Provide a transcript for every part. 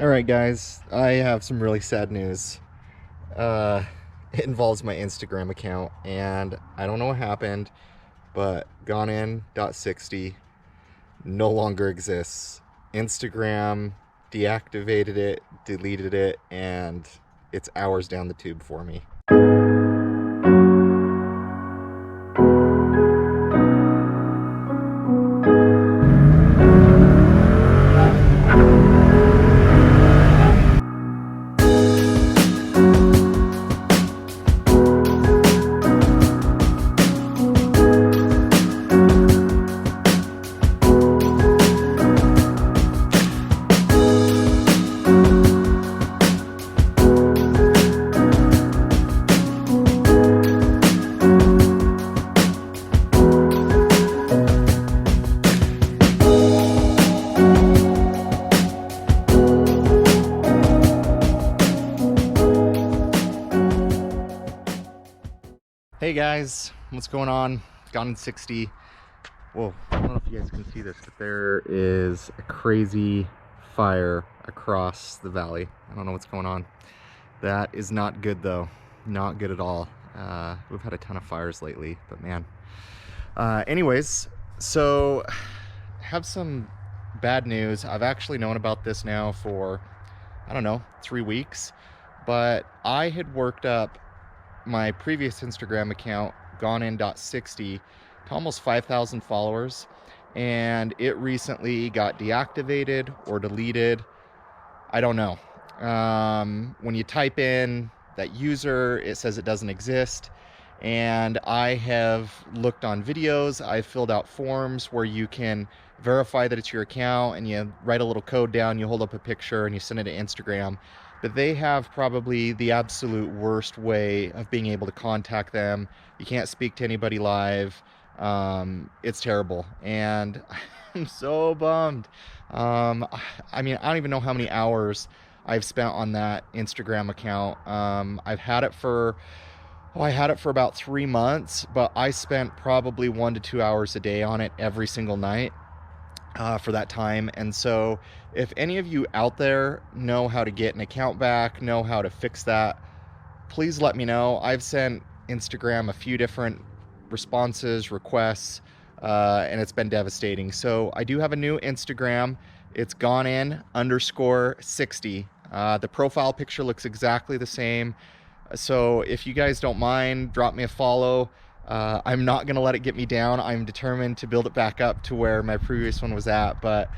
Alright guys, I have some really sad news. It involves my Instagram account, and I don't know what happened, but gonein.60 no longer exists. Instagram deactivated it, deleted it, and it's hours down the tube for me. Hey guys, what's going on? Gonein60. Whoa, I don't know if you guys can see this, but there is a crazy fire across the valley. I don't know what's going on. That is not good though. Not good at all. We've had a ton of fires lately, but man. Anyways, so have some bad news. I've actually known about this now for, I don't know, 3 weeks, but I had worked up my previous Instagram account, gonein.60, to almost 5,000 followers, and it recently got deactivated or deleted. I don't know. When you type in that user, it says it doesn't exist, and I have looked on videos, I've filled out forms where you can verify that it's your account, and you write a little code down, you hold up a picture, and you send it to Instagram. But they have probably the absolute worst way of being able to contact them. You can't speak to anybody live. It's terrible, and I'm so bummed. I mean, I don't even know how many hours I've spent on that Instagram account. I've had it for, I had it for about 3 months, but I spent probably 1 to 2 hours a day on it every single night. For that time. And so if any of you out there know how to get an account back, know how to fix that, please let me know. I've sent Instagram a few different responses, requests, and it's been devastating. So I do have a new Instagram. It's gonein_60. The profile picture looks exactly the same. So if you guys don't mind, drop me a follow. I'm not going to let it get me down. I'm determined to build it back up to where my previous one was at, but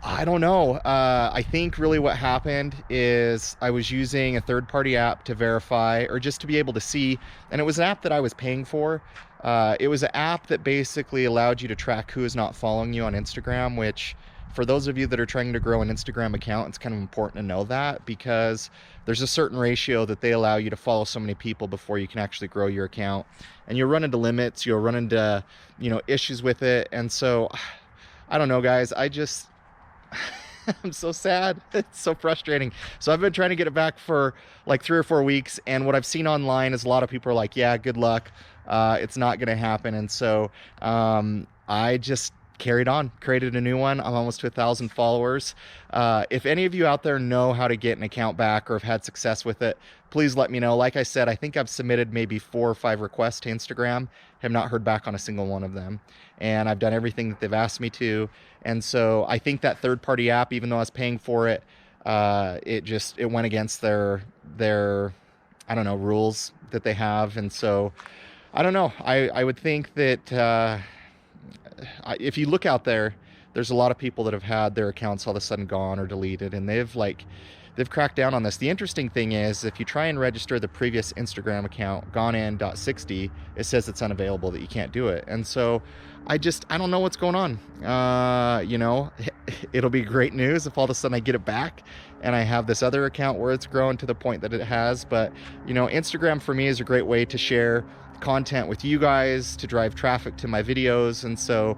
I don't know. I think really what happened is I was using a third-party app to verify, or just to be able to see, and it was an app that I was paying for. It was an app that basically allowed you to track who is not following you on Instagram, which for those of you that are trying to grow an Instagram account, it's kind of important to know that, because there's a certain ratio that they allow you to follow so many people before you can actually grow your account. And you'll run into limits, you'll run into, issues with it. And so, I don't know, guys, I just, I'm so sad. It's so frustrating. So I've been trying to get it back for like 3 or 4 weeks. And what I've seen online is a lot of people are like, yeah, good luck. It's not going to happen. And so I just carried on, created a new one. I'm almost to 1,000 followers. If any of you out there know how to get an account back or have had success with it, please let me know. Like I said, I think I've submitted maybe 4 or 5 requests to Instagram, have not heard back on a single one of them. And I've done everything that they've asked me to. And so I think that third-party app, even though I was paying for it, it went against their I don't know, rules that they have. And so I don't know. I would think that if you look out there, there's a lot of people that have had their accounts all of a sudden gone or deleted, and they've cracked down on this. The interesting thing is, if you try and register the previous Instagram account, gonein.60, it says it's unavailable, that you can't do it. And so I don't know what's going on. It'll be great news if all of a sudden I get it back and I have this other account where it's grown to the point that it has. But, Instagram for me is a great way to share content with you guys, to drive traffic to my videos. And so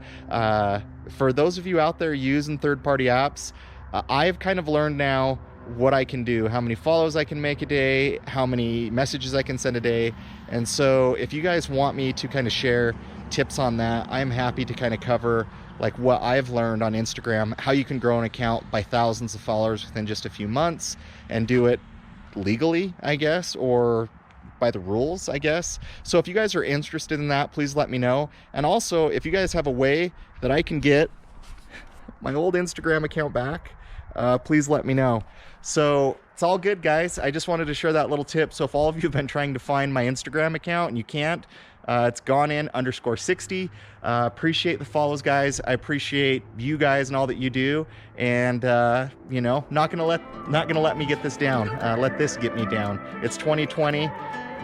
for those of you out there using third-party apps, I've kind of learned now what I can do, how many follows I can make a day, how many messages I can send a day. And so if you guys want me to kind of share tips on that, I'm happy to kind of cover like what I've learned on Instagram, how you can grow an account by thousands of followers within just a few months and do it legally, I guess, or by the rules, I guess. So if you guys are interested in that, please let me know. And also, if you guys have a way that I can get my old Instagram account back, please let me know. So it's all good, guys. I just wanted to share that little tip. So if all of you have been trying to find my Instagram account and you can't, it's gonein_60. Appreciate the follows, guys. I appreciate you guys and all that you do. And you know, not gonna let me get this down. Let this get me down. It's 2020.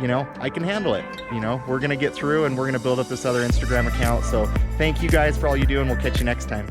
You know, I can handle it. You know, we're gonna get through, and we're gonna build up this other Instagram account. So thank you guys for all you do, and we'll catch you next time.